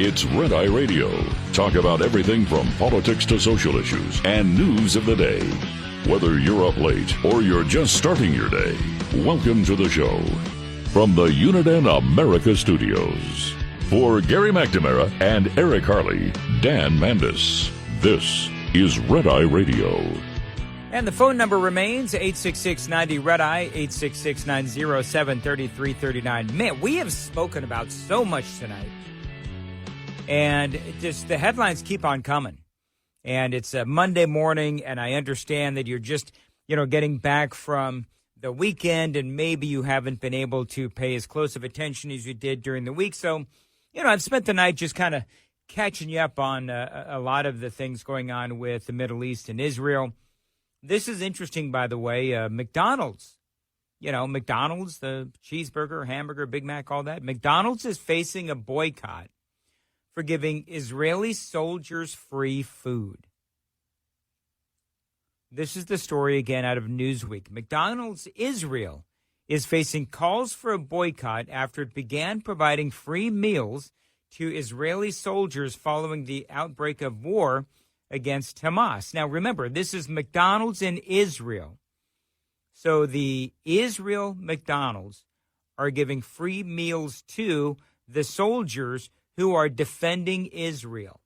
It's Red Eye Radio. Talk about everything from politics to social issues and news of the day. Whether you're up late or you're just starting your day, welcome to the show. From the Uniden America Studios. For Gary McNamara and Eric Harley, Dan Mandis, this is Red Eye Radio. And the phone number remains 866-90-RED-EYE, 866-907-3339. Man, we have spoken about so much tonight. And just the headlines keep on coming. And it's a Monday morning, and I understand that you're just, getting back from the weekend, and maybe you haven't been able to pay as close of attention as you did during the week. So, I've spent the night just kind of catching you up on a lot of the things going on with the Middle East and Israel. This is interesting, by the way. McDonald's, McDonald's, the cheeseburger, hamburger, Big Mac, all that. McDonald's is facing a boycott for giving Israeli soldiers free food. This is the story again out of Newsweek. McDonald's Israel is facing calls for a boycott after it began providing free meals to Israeli soldiers following the outbreak of war against Hamas. Now, remember, this is McDonald's in Israel. So the Israel McDonald's are giving free meals to the soldiers who are defending Israel.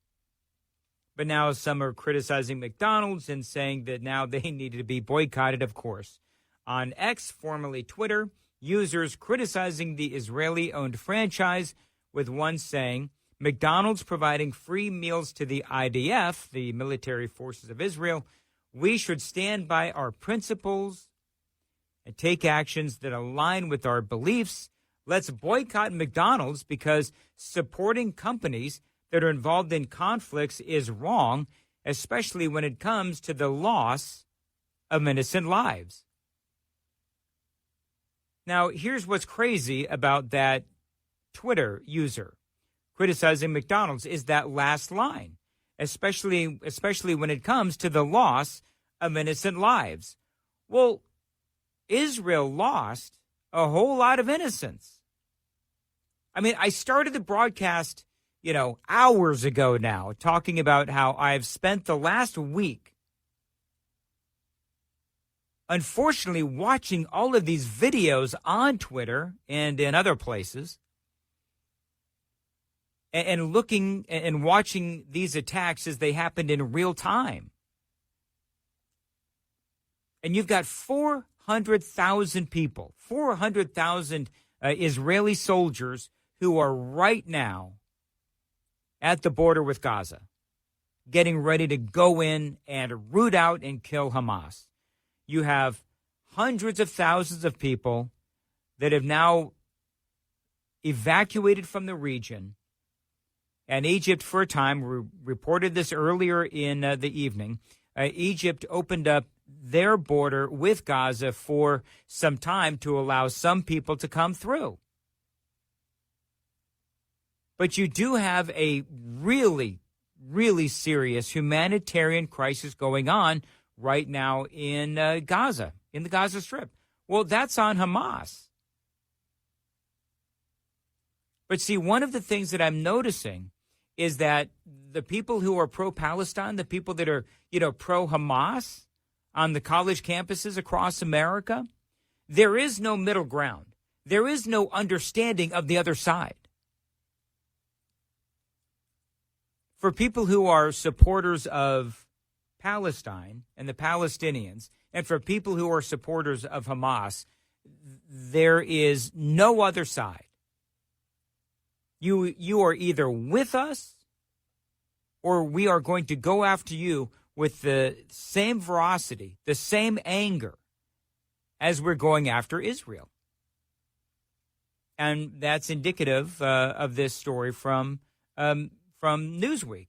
But now some are criticizing McDonald's and saying that now they need to be boycotted, of course. On X, formerly Twitter, users criticizing the Israeli-owned franchise, with one saying, McDonald's providing free meals to the IDF, the military forces of Israel. We should stand by our principles and take actions that align with our beliefs. Let's boycott McDonald's because supporting companies that are involved in conflicts is wrong, especially when it comes to the loss of innocent lives. Now, here's what's crazy about that Twitter user criticizing McDonald's is that last line, especially when it comes to the loss of innocent lives. Well, Israel lost a whole lot of innocents. I mean, I started the broadcast, hours ago now, talking about how I've spent the last week, unfortunately, watching all of these videos on Twitter and in other places, and looking and watching these attacks as they happened in real time. And you've got 400,000 people, 400,000 Israeli soldiers who are right now at the border with Gaza, getting ready to go in and root out and kill Hamas. You have hundreds of thousands of people that have now evacuated from the region. And Egypt, for a time, reported this earlier in the evening. Egypt opened up their border with Gaza for some time to allow some people to come through. But you do have a really, really serious humanitarian crisis going on right now in Gaza, in the Gaza Strip. Well, that's on Hamas. But see, one of the things that I'm noticing is that the people who are pro-Palestine, the people that are, pro-Hamas on the college campuses across America, there is no middle ground. There is no understanding of the other side. For people who are supporters of Palestine and the Palestinians, and for people who are supporters of Hamas, there is no other side. You are either with us or we are going to go after you with the same ferocity, the same anger as we're going after Israel. And that's indicative of this story from Newsweek,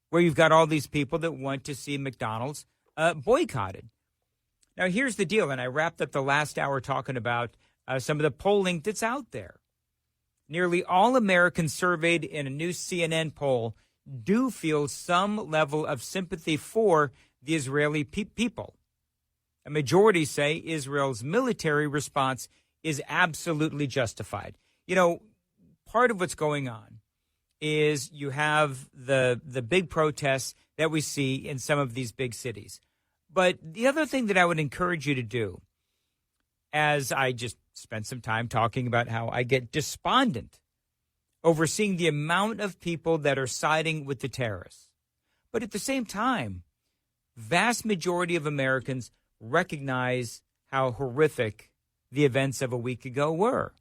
where you've got all these people that want to see McDonald's boycotted. Now, here's the deal, and I wrapped up the last hour talking about some of the polling that's out there. Nearly all Americans surveyed in a new CNN poll do feel some level of sympathy for the Israeli people. A majority say Israel's military response is absolutely justified. Part of what's going on is you have the big protests that we see in some of these big cities. But the other thing that I would encourage you to do, as I just spent some time talking about how I get despondent over seeing the amount of people that are siding with the terrorists. But at the same time, vast majority of Americans recognize how horrific the events of a week ago were.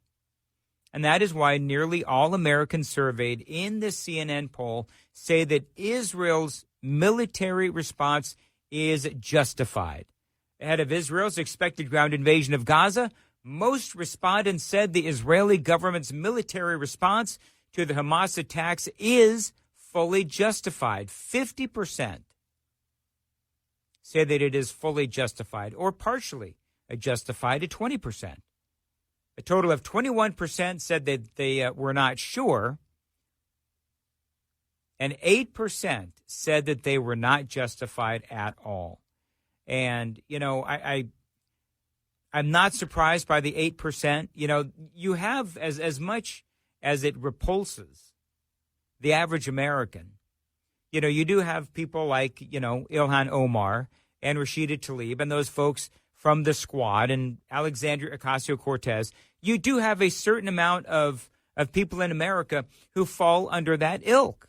And that is why nearly all Americans surveyed in the CNN poll say that Israel's military response is justified. Ahead of Israel's expected ground invasion of Gaza, most respondents said the Israeli government's military response to the Hamas attacks is fully justified. 50% say that it is fully justified or partially justified at 20%. A total of 21% said that they were not sure, and 8% said that they were not justified at all. And, you know, I'm not surprised by the 8%. You know, you have as much as it repulses the average American. You know, you do have people like, you know, Ilhan Omar and Rashida Tlaib and those folks from the Squad and Alexandria Ocasio-Cortez. You do have a certain amount of people in America who fall under that ilk.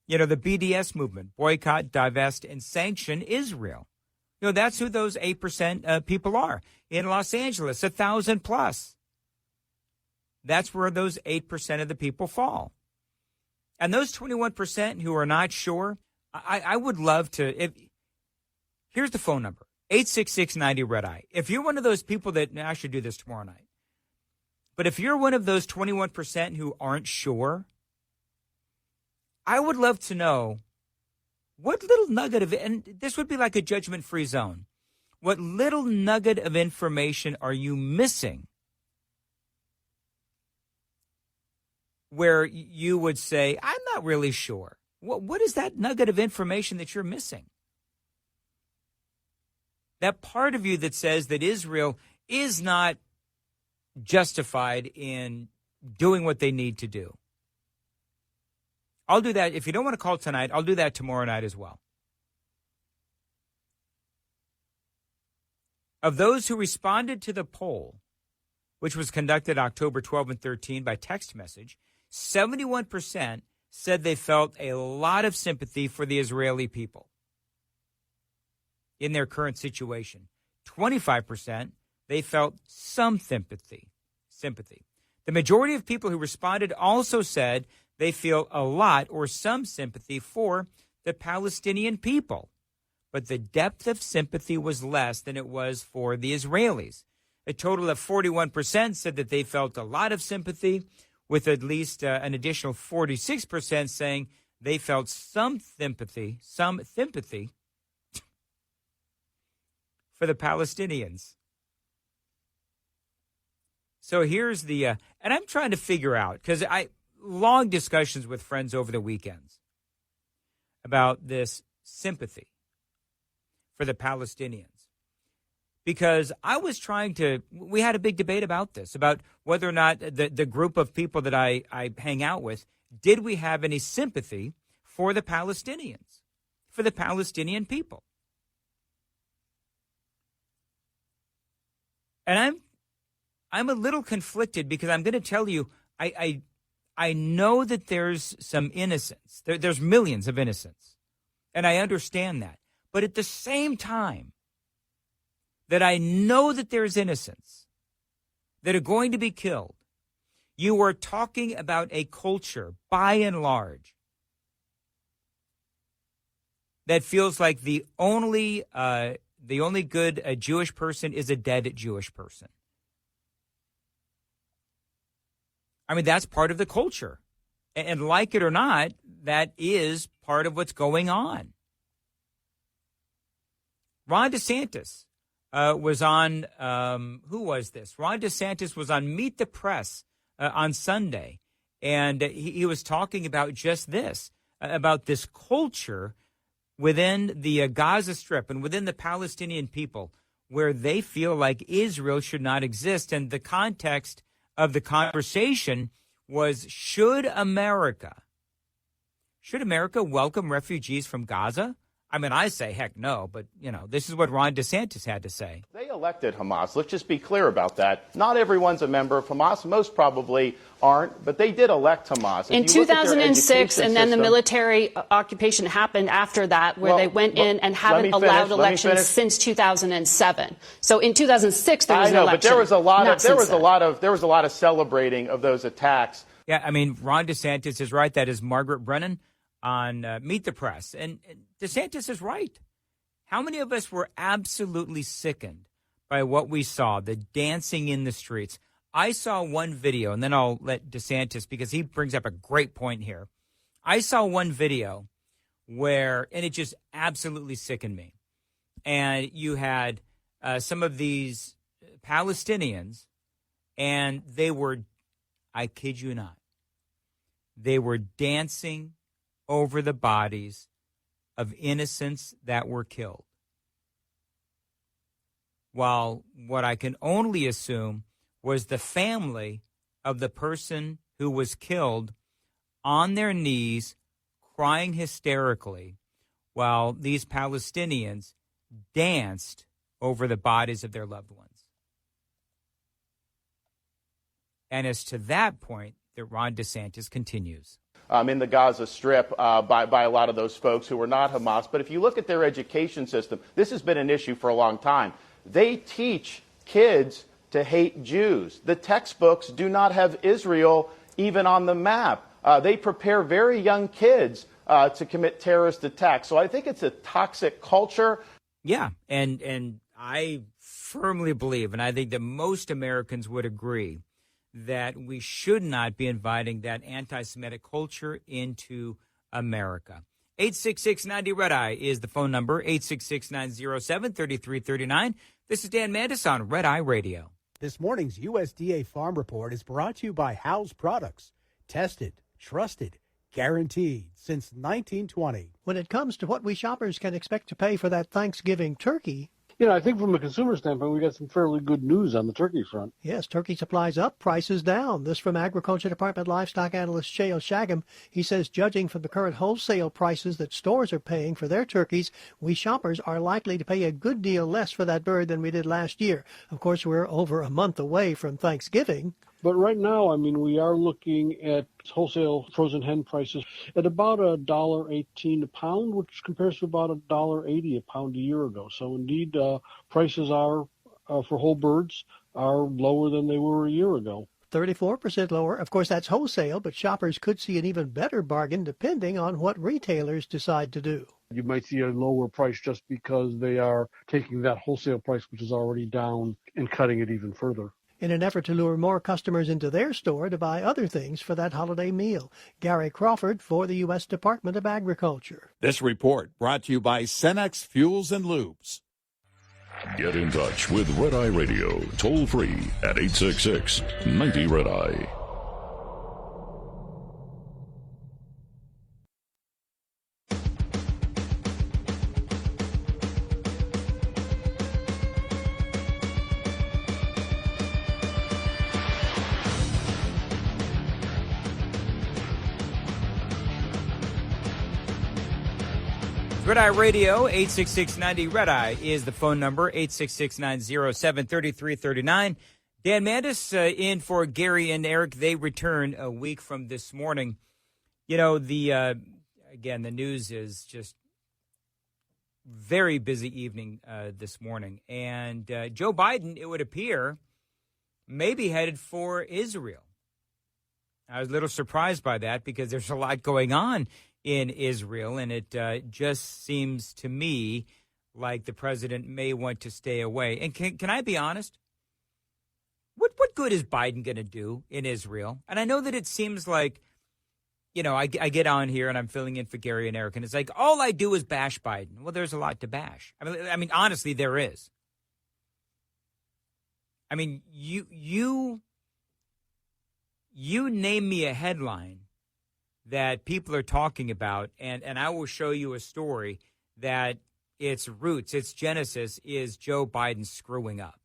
You know, the BDS movement, boycott, divest, and sanction Israel. You know, that's who those 8% people are. In Los Angeles, 1,000 plus. That's where those 8% of the people fall. And those 21% who are not sure, I would love to. Here's the phone number, 866-90-RED-I. If you're one of those people that, I should do this tomorrow night. But if you're one of those 21% who aren't sure, I would love to know what little nugget of it, and this would be like a judgment-free zone. What little nugget of information are you missing where you would say, I'm not really sure? What is that nugget of information that you're missing? That part of you that says that Israel is not justified in doing what they need to do. I'll do that. If you don't want to call tonight, I'll do that tomorrow night as well. Of those who responded to the poll, which was conducted October 12 and 13 by text message, 71% said they felt a lot of sympathy for the Israeli people in their current situation. 25%, they felt some sympathy. The majority of people who responded also said they feel a lot or some sympathy for the Palestinian people. But the depth of sympathy was less than it was for the Israelis. A total of 41% said that they felt a lot of sympathy, with at least an additional 46% saying they felt some sympathy for the Palestinians. So here's the, and I'm trying to figure out, because long discussions with friends over the weekends about this sympathy for the Palestinians. Because I was we had a big debate about this, about whether or not the group of people that I hang out with, did we have any sympathy for the Palestinians, for the Palestinian people? And I'm a little conflicted because I'm going to tell you, I know that there's some innocence. There's millions of innocents, and I understand that. But at the same time, that I know that there's innocents that are going to be killed, you are talking about a culture, by and large, that feels like the only good Jewish person is a dead Jewish person. I mean, that's part of the culture. And like it or not, that is part of what's going on. Ron DeSantis was on, who was this? Ron DeSantis was on Meet the Press on Sunday, and he was talking about just this, about this culture within the Gaza Strip and within the Palestinian people where they feel like Israel should not exist. And the context of the conversation was, should America welcome refugees from Gaza? I mean, I say, heck no, but, this is what Ron DeSantis had to say. They elected Hamas. Let's just be clear about that. Not everyone's a member of Hamas. Most probably aren't, but they did elect Hamas. In 2006, and then the military occupation happened after that, where they went in and haven't allowed elections since 2007. So in 2006, there was an election. But there was a lot of celebrating of those attacks. Yeah, I mean, Ron DeSantis is right. That is Margaret Brennan on Meet the Press. And DeSantis is right. How many of us were absolutely sickened by what we saw, the dancing in the streets? I saw one video, and then I'll let DeSantis, because he brings up a great point here. I saw one video and it just absolutely sickened me. And you had some of these Palestinians, and they were, I kid you not, they were dancing over the bodies of innocents that were killed. While what I can only assume was the family of the person who was killed on their knees, crying hysterically, while these Palestinians danced over the bodies of their loved ones. And it's to that point that Ron DeSantis continues. In the Gaza Strip by a lot of those folks who were not Hamas. But if you look at their education system, this has been an issue for a long time. They teach kids to hate Jews. The textbooks do not have Israel even on the map. They prepare very young kids to commit terrorist attacks. So I think it's a toxic culture. Yeah, and I firmly believe, and I think that most Americans would agree, that we should not be inviting that anti-Semitic culture into America. 866-90-RED-EYE is the phone number, 866-907-3339. This is Dan Mandis on Red Eye Radio. This morning's USDA Farm Report is brought to you by House Products. Tested, trusted, guaranteed since 1920. When it comes to what we shoppers can expect to pay for that Thanksgiving turkey, I think from a consumer standpoint, we got some fairly good news on the turkey front. Yes, turkey supplies up, prices down. This from Agriculture Department livestock analyst Shale Shagam. He says, judging from the current wholesale prices that stores are paying for their turkeys, we shoppers are likely to pay a good deal less for that bird than we did last year. Of course, we're over a month away from Thanksgiving. But right now, we are looking at wholesale frozen hen prices at about $1.18 a pound, which compares to about $1.80 a pound a year ago. So indeed, prices are for whole birds are lower than they were a year ago. 34% lower. Of course, that's wholesale, but shoppers could see an even better bargain depending on what retailers decide to do. You might see a lower price just because they are taking that wholesale price, which is already down, and cutting it even further. In an effort to lure more customers into their store to buy other things for that holiday meal. Gary Crawford for the U.S. Department of Agriculture. This report brought to you by Cenex Fuels and Lubes. Get in touch with Red Eye Radio, toll free at 866-90-RED-EYE. Red Eye Radio, 866-90-RED-EYE is the phone number, 866-907-3339. Dan Mandis in for Gary and Eric. They return a week from this morning. The news is just very busy evening this morning. And Joe Biden, it would appear, may be headed for Israel. I was a little surprised by that because there's a lot going on in Israel, and it just seems to me like the president may want to stay away. And can I be honest? What good is Biden going to do in Israel? And I know that it seems like, I get on here and I'm filling in for Gary and Eric, and it's like all I do is bash Biden. Well, there's a lot to bash. I mean, honestly, there is. I mean, you name me a headline that people are talking about, and I will show you a story that its roots, its genesis is Joe Biden screwing up.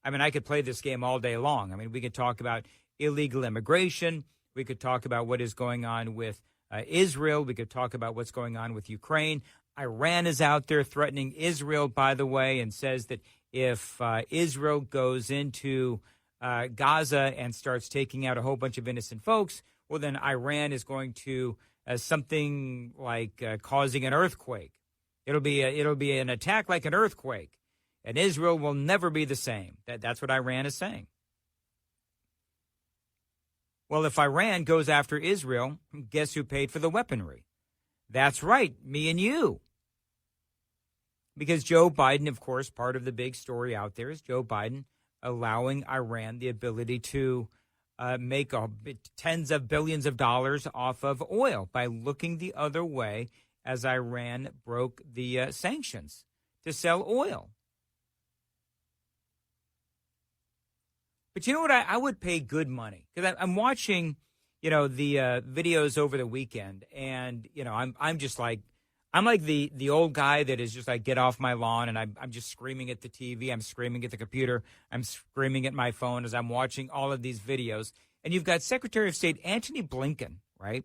I mean, I could play this game all day long. I mean, we could talk about illegal immigration. We could talk about what is going on with Israel. We could talk about what's going on with Ukraine. Iran is out there threatening Israel, by the way, and says that if Israel goes into Gaza and starts taking out a whole bunch of innocent folks, well, then Iran is going to something like causing an earthquake. It'll be an attack like an earthquake, and Israel will never be the same. That's what Iran is saying. Well, if Iran goes after Israel, guess who paid for the weaponry? That's right, me and you. Because Joe Biden, of course, part of the big story out there is Joe Biden allowing Iran the ability to make tens of billions of dollars off of oil by looking the other way as Iran broke the sanctions to sell oil. But you know what? I would pay good money because I'm watching, the videos over the weekend, and I'm just like, I'm like the old guy that is just like, get off my lawn, and I'm just screaming at the TV, I'm screaming at the computer, I'm screaming at my phone as I'm watching all of these videos. And you've got Secretary of State Antony Blinken, right?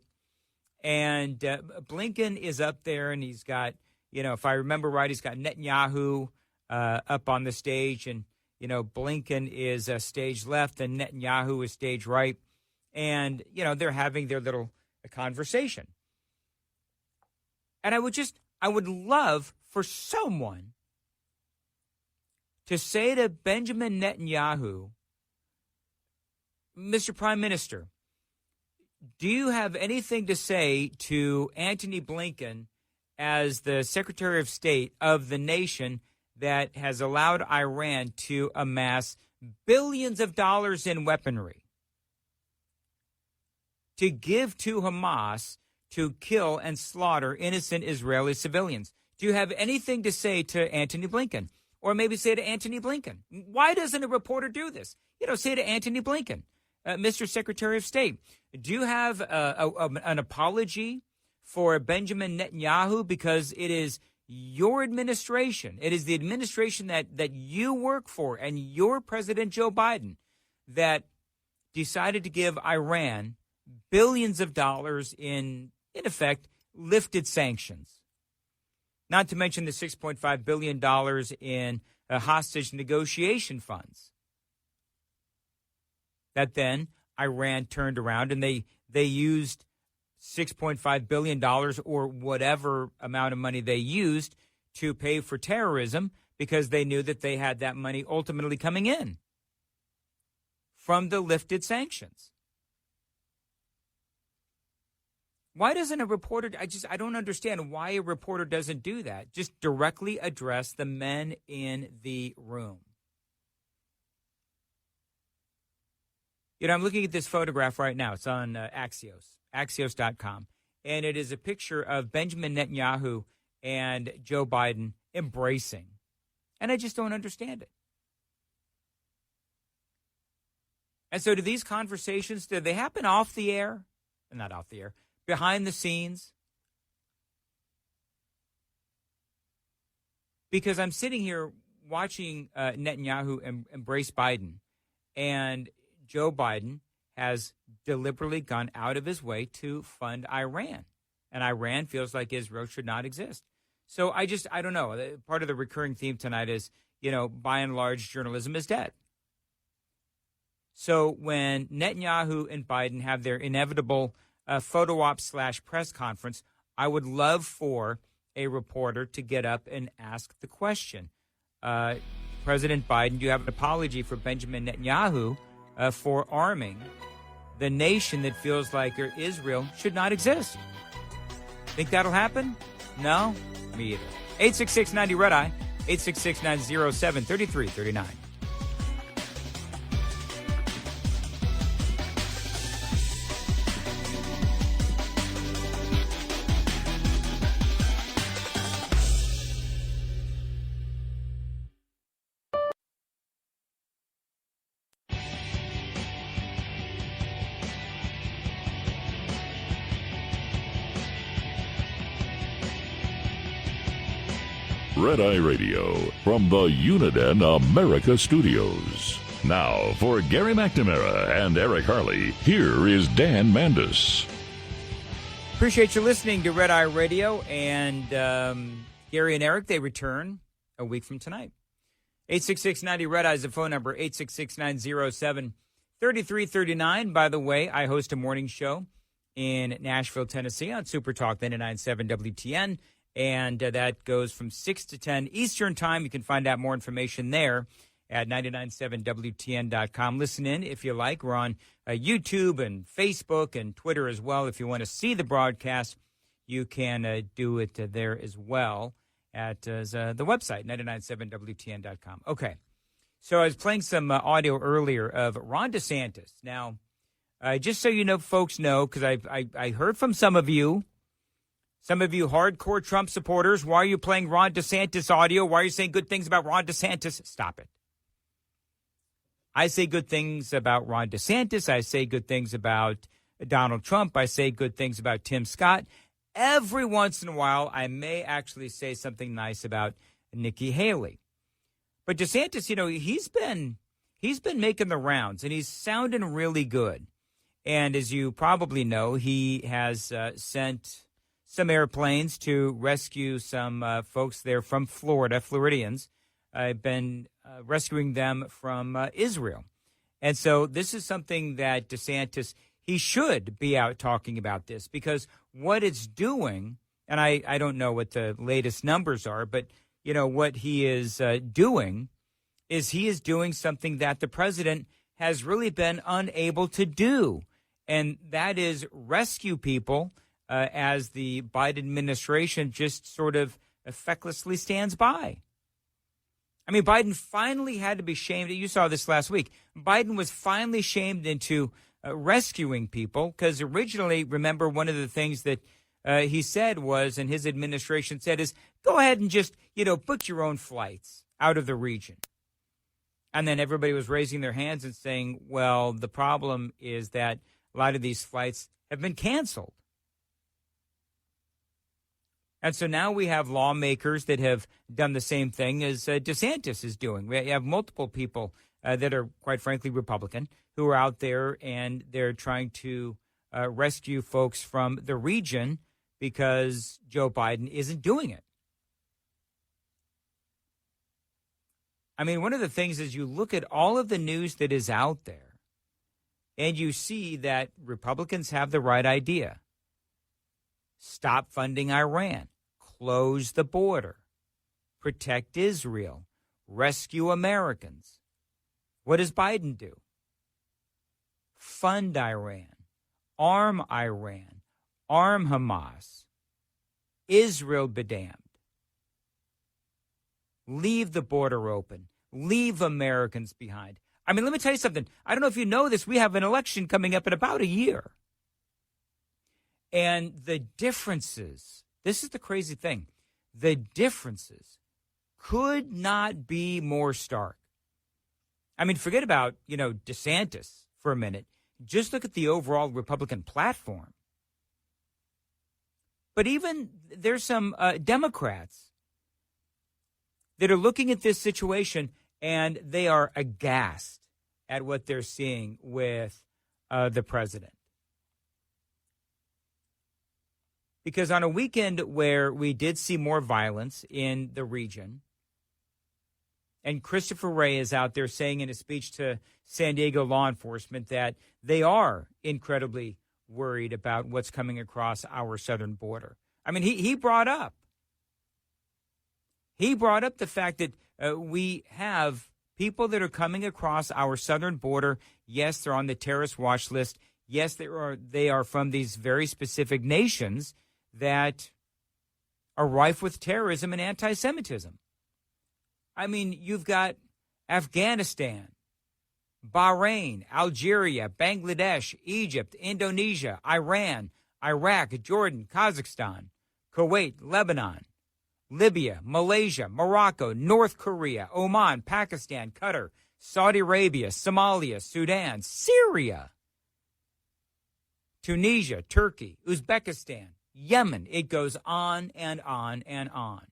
And Blinken is up there, and he's got, if I remember right, he's got Netanyahu up on the stage, and Blinken is stage left and Netanyahu is stage right. And, they're having their little conversation. And I would love for someone to say to Benjamin Netanyahu, Mr. Prime Minister, do you have anything to say to Antony Blinken as the Secretary of State of the nation that has allowed Iran to amass billions of dollars in weaponry to give to Hamas to kill and slaughter innocent Israeli civilians? Do you have anything to say to Antony Blinken? Or maybe say to Antony Blinken, why doesn't a reporter do this? Say to Antony Blinken, Mr. Secretary of State, do you have an apology for Benjamin Netanyahu? Because it is your administration, it is the administration that you work for and your President Joe Biden that decided to give Iran billions of dollars in effect, lifted sanctions. Not to mention the $6.5 billion in hostage negotiation funds that then Iran turned around and they used $6.5 billion or whatever amount of money they used to pay for terrorism because they knew that they had that money ultimately coming in from the lifted sanctions. Why doesn't a reporter, I don't understand why a reporter doesn't do that. Just directly address the men in the room. I'm looking at this photograph right now. It's on Axios.com. And it is a picture of Benjamin Netanyahu and Joe Biden embracing. And I just don't understand it. And so do these conversations, do they happen off the air? Not off the air. Behind the scenes? Because I'm sitting here watching Netanyahu embrace Biden, and Joe Biden has deliberately gone out of his way to fund Iran, and Iran feels like Israel should not exist. So I don't know. Part of the recurring theme tonight is, by and large, journalism is dead. So when Netanyahu and Biden have their inevitable photo op / press conference, I would love for a reporter to get up and ask the question. President Biden, do you have an apology for Benjamin Netanyahu for arming the nation that feels like Israel should not exist? Think that'll happen? No? Me either. 866-90-RED-EYE, 866-907-3339. Red Eye Radio from the Uniden America Studios. Now, for Gary McNamara and Eric Harley, here is Dan Mandis. Appreciate you listening to Red Eye Radio, and Gary and Eric, they return a week from tonight. 866-90-RED-EYE is the phone number, 866-907-3339. By the way, I host a morning show in Nashville, Tennessee on Super Talk 99.7 WTN, and that goes from 6 to 10 Eastern Time. You can find out more information there at 997WTN.com. Listen in if you like. We're on YouTube and Facebook and Twitter as well. If you want to see the broadcast, you can do it there as well at the website, 997WTN.com. Okay, so I was playing some audio earlier of Ron DeSantis. Now, just so you know, folks know, because I heard from some of you hardcore Trump supporters, why are you playing Ron DeSantis audio? Why are you saying good things about Ron DeSantis? Stop it. I say good things about Ron DeSantis. I say good things about Donald Trump. I say good things about Tim Scott. Every once in a while, I may actually say something nice about Nikki Haley. But DeSantis, you know, he's been making the rounds, and he's sounding really good. And as you probably know, he has sent some airplanes to rescue some folks there from Florida, Floridians. I've been rescuing them from Israel. And so this is something that DeSantis, he should be out talking about this, because what it's doing, and I don't know what the latest numbers are, but, you know, what he is doing is he is doing something that the president has really been unable to do, and that is rescue people as the Biden administration just sort of fecklessly stands by. I mean, Biden finally had to be shamed. You saw this last week. Biden was finally shamed into rescuing people, because originally, remember, one of the things that he said was, and his administration said, is go ahead and just, you know, book your own flights out of the region. And then everybody was raising their hands and saying, well, the problem is that a lot of these flights have been canceled. And so now we have lawmakers that have done the same thing as DeSantis is doing. We have multiple people that are, quite frankly, Republican, who are out there, and they're trying to rescue folks from the region because Joe Biden isn't doing it. I mean, one of the things is you look at all of the news that is out there, and you see that Republicans have the right idea. Stop funding Iran, close the border, protect Israel, rescue Americans. What does Biden do? Fund Iran, arm Hamas, Israel be damned. Leave the border open, leave Americans behind. I mean, let me tell you something. I don't know if you know this. We have an election coming up in about a year. And the differences, this is the crazy thing, the differences could not be more stark. I mean, forget about, you know, DeSantis for a minute. Just look at the overall Republican platform. But even there's some Democrats that are looking at this situation, and they are aghast at what they're seeing with the president. Because on a weekend where we did see more violence in the region, and Christopher Wray is out there saying in a speech to San Diego law enforcement that they are incredibly worried about what's coming across our southern border. I mean, he brought up the fact that we have people that are coming across our southern border. Yes, they're on the terrorist watch list. Yes, they are from these very specific nations that are rife with terrorism and anti-Semitism. I mean, you've got Afghanistan, Bahrain, Algeria, Bangladesh, Egypt, Indonesia, Iran, Iraq, Jordan, Kazakhstan, Kuwait, Lebanon, Libya, Malaysia, Morocco, North Korea, Oman, Pakistan, Qatar, Saudi Arabia, Somalia, Sudan, Syria, Tunisia, Turkey, Uzbekistan, Yemen. It goes on and on and on.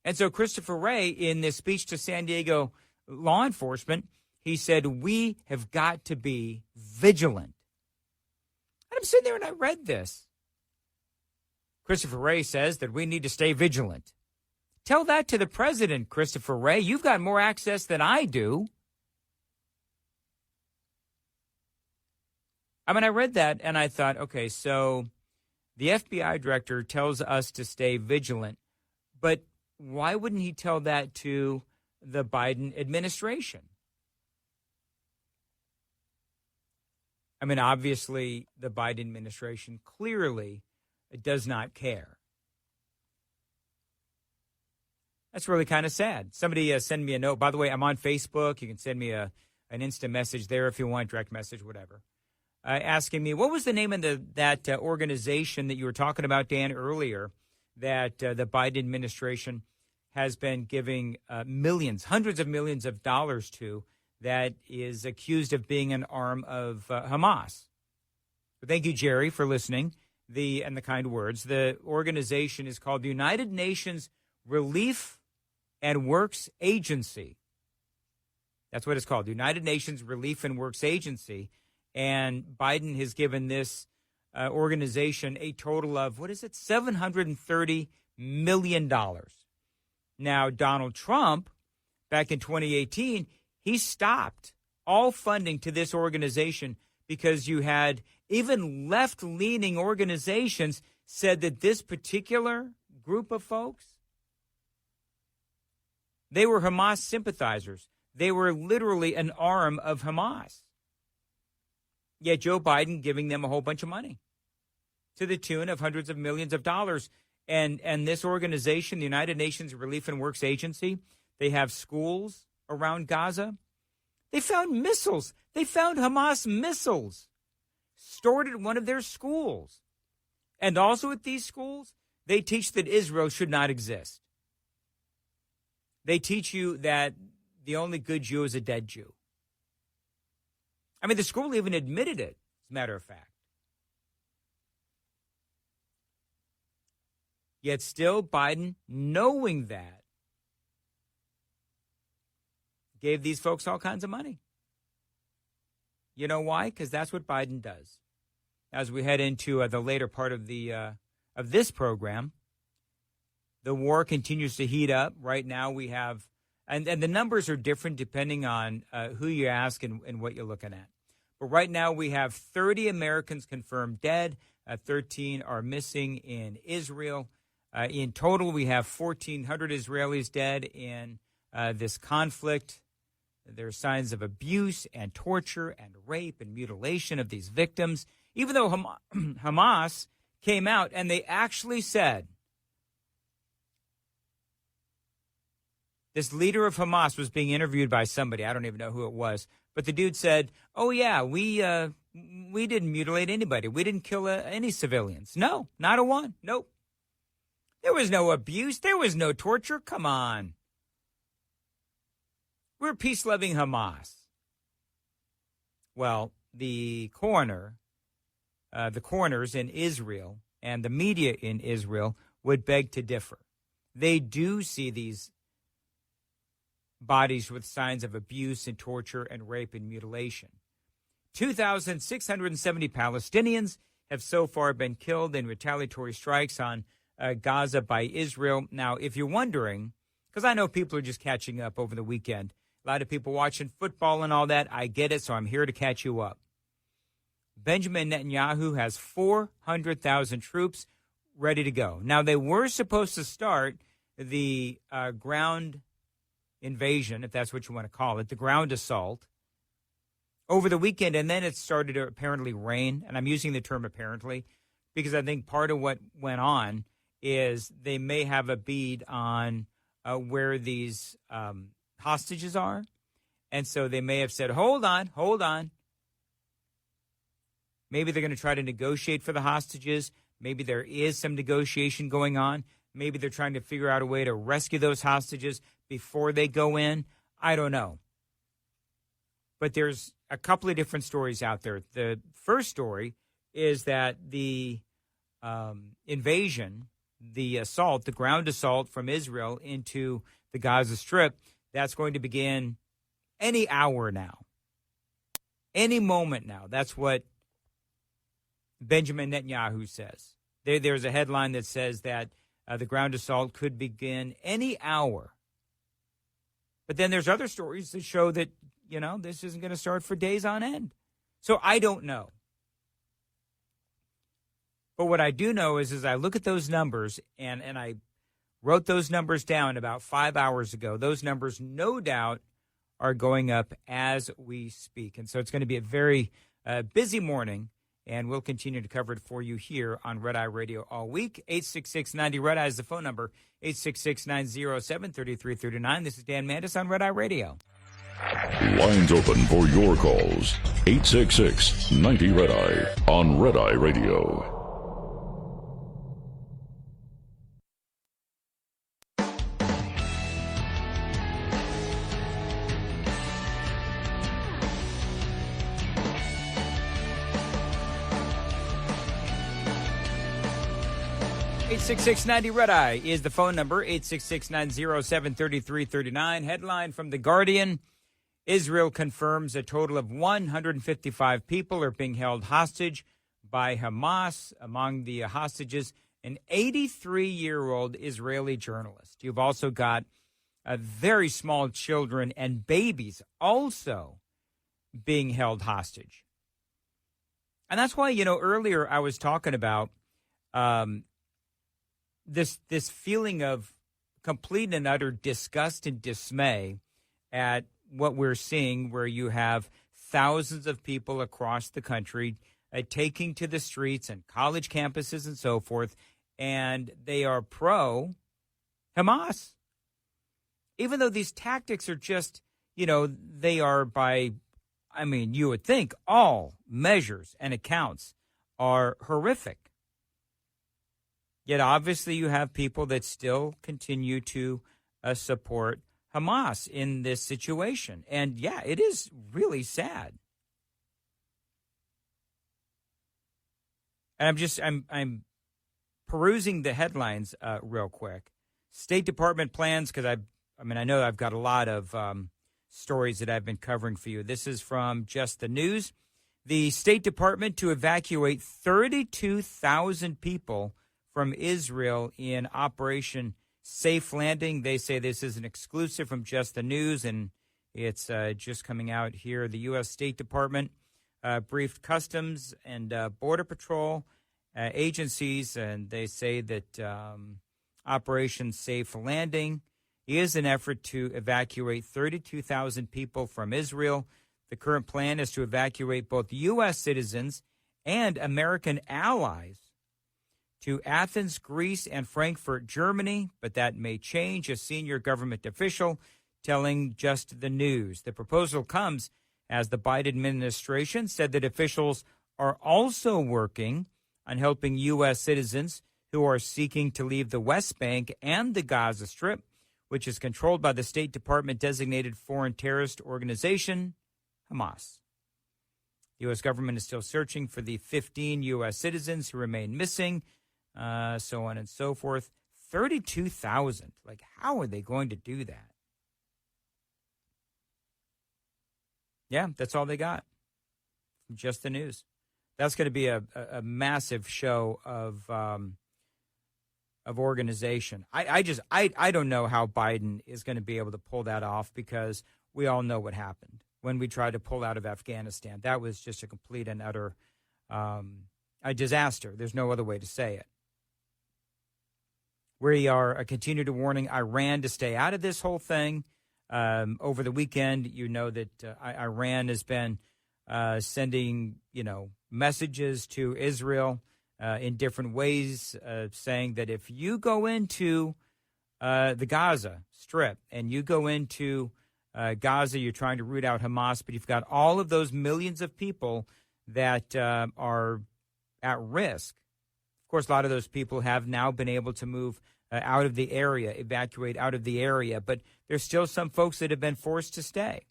And so Christopher Wray, in this speech to San Diego law enforcement, he said, we have got to be vigilant. And I'm sitting there and I read this. Christopher Wray says that we need to stay vigilant. Tell that to the president, Christopher Wray. You've got more access than I do. I mean, I read that and I thought, okay, so the FBI director tells us to stay vigilant, but why wouldn't he tell that to the Biden administration? I mean, obviously, the Biden administration clearly does not care. That's really kind of sad. Somebody send me a note. By the way, I'm on Facebook. You can send me an instant message there if you want, direct message, whatever. Asking me, what was the name of that organization that you were talking about, Dan, earlier, that the Biden administration has been giving millions, hundreds of millions of dollars to, that is accused of being an arm of Hamas? But thank you, Jerry, for listening and the kind words. The organization is called the United Nations Relief and Works Agency. That's what it's called, the United Nations Relief and Works Agency. And Biden has given this organization a total of, $730 million. Now, Donald Trump, back in 2018, he stopped all funding to this organization because you had even left-leaning organizations said that this particular group of folks, they were Hamas sympathizers. They were literally an arm of Hamas. Yet Joe Biden giving them a whole bunch of money to the tune of hundreds of millions of dollars. And this organization, the United Nations Relief and Works Agency, they have schools around Gaza. They found missiles. They found Hamas missiles stored at one of their schools. And also at these schools, they teach that Israel should not exist. They teach you that the only good Jew is a dead Jew. I mean, the school even admitted it, as a matter of fact. Yet still, Biden, knowing that, gave these folks all kinds of money. You know why? Because that's what Biden does. As we head into the later part of this program, the war continues to heat up. Right now we have, and the numbers are different depending on who you ask and what you're looking at. But right now we have 30 Americans confirmed dead. 13 are missing in Israel. In total, we have 1,400 Israelis dead in this conflict. There are signs of abuse and torture and rape and mutilation of these victims, even though Hamas came out and they actually said, this leader of Hamas was being interviewed by somebody. I don't even know who it was. But the dude said, oh, yeah, we didn't mutilate anybody. We didn't kill any civilians. No, not a one. Nope. There was no abuse. There was no torture. Come on. We're peace-loving Hamas. Well, the coroners in Israel and the media in Israel would beg to differ. They do see these bodies with signs of abuse and torture and rape and mutilation. 2,670 Palestinians have so far been killed in retaliatory strikes on Gaza by Israel. Now, if you're wondering, because I know people are just catching up over the weekend, a lot of people watching football and all that, I get it, so I'm here to catch you up. Benjamin Netanyahu has 400,000 troops ready to go. Now, they were supposed to start the ground invasion, if that's what you want to call it, the ground assault, over the weekend, and then it started to apparently rain, and I'm using the term apparently because I think part of what went on is they may have a bead on where these hostages are, and so they may have said, hold on. Maybe they're going to try to negotiate for the hostages. Maybe there is some negotiation going on. Maybe they're trying to figure out a way to rescue those hostages before they go in. I don't know. But there's a couple of different stories out there. The first story is that the invasion the assault, the ground assault from Israel into the Gaza Strip, that's going to begin any hour now, any moment now. That's what Benjamin Netanyahu says. There's a headline that says that the ground assault could begin any hour. But then there's other stories that show that, this isn't going to start for days on end. So I don't know. But what I do know is I look at those numbers, and I wrote those numbers down about 5 hours ago. Those numbers, no doubt, are going up as we speak. And so it's going to be a very busy morning, and we'll continue to cover it for you here on Red Eye Radio all week. 866-90-RED-EYE is the phone number, 866-907-3339. This is Dan Mandis on Red Eye Radio. Lines open for your calls. 866-90-RED-EYE on Red Eye Radio. $866-90-RED-EYE is the phone number, 866-907-3339. Headline from The Guardian: Israel confirms a total of 155 people are being held hostage by Hamas. Among the hostages, an 83-year-old Israeli journalist. You've also got very small children and babies also being held hostage. And that's why, earlier I was talking about this feeling of complete and utter disgust and dismay at what we're seeing, where you have thousands of people across the country taking to the streets and college campuses and so forth, and they are pro-Hamas. Even though these tactics are just, they are by, you would think all measures and accounts are horrific. Yet obviously you have people that still continue to support Hamas in this situation. And yeah, it is really sad. And I'm perusing the headlines real quick. State Department plans, because I know I've got a lot of stories that I've been covering for you. This is from Just the News. The State Department to evacuate 32,000 people from Israel in Operation Safe Landing. They say this is an exclusive from Just the News, and it's just coming out here. The U.S. State Department briefed Customs and Border Patrol agencies, and they say that Operation Safe Landing is an effort to evacuate 32,000 people from Israel. The current plan is to evacuate both U.S. citizens and American allies to Athens, Greece, and Frankfurt, Germany, but that may change. A senior government official telling Just the News. The proposal comes as the Biden administration said that officials are also working on helping U.S. citizens who are seeking to leave the West Bank and the Gaza Strip, which is controlled by the State Department-designated foreign terrorist organization, Hamas. The U.S. government is still searching for the 15 U.S. citizens who remain missing, so on and so forth. 32,000. Like, how are they going to do that? Yeah, that's all they got. Just the News. That's going to be a massive show of organization. I don't know how Biden is going to be able to pull that off, because we all know what happened when we tried to pull out of Afghanistan. That was just a complete and utter a disaster. There's no other way to say it. We are continued warning Iran to stay out of this whole thing. Over the weekend, you know that Iran has been sending, messages to Israel in different ways, saying that if you go into the Gaza Strip and you go into Gaza, you're trying to root out Hamas, but you've got all of those millions of people that are at risk. Of course, a lot of those people have now been able to move out of the area, evacuate out of the area, but there's still some folks that have been forced to stay.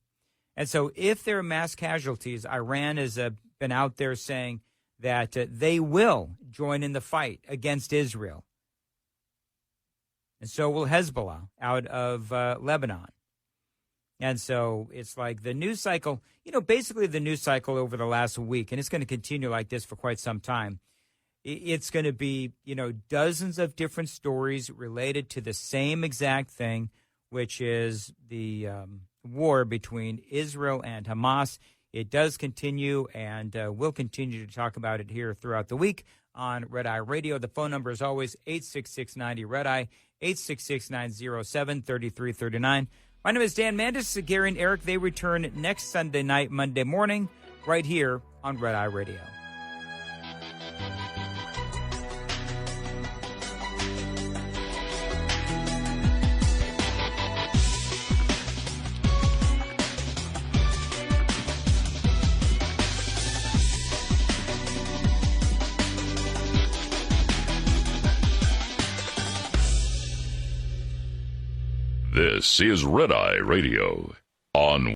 And so if there are mass casualties, Iran has been out there saying that they will join in the fight against Israel. And so will Hezbollah out of Lebanon. And so it's like the news cycle, basically the news cycle over the last week, and it's going to continue like this for quite some time. It's going to be, dozens of different stories related to the same exact thing, which is the war between Israel and Hamas. It does continue, and we'll continue to talk about it here throughout the week on Red Eye Radio. The phone number is always 866-90-RED-EYE, 866-907-3339. My name is Dan Mandis. Gary and Eric, they return next Sunday night, Monday morning, right here on Red Eye Radio. This is Red Eye Radio on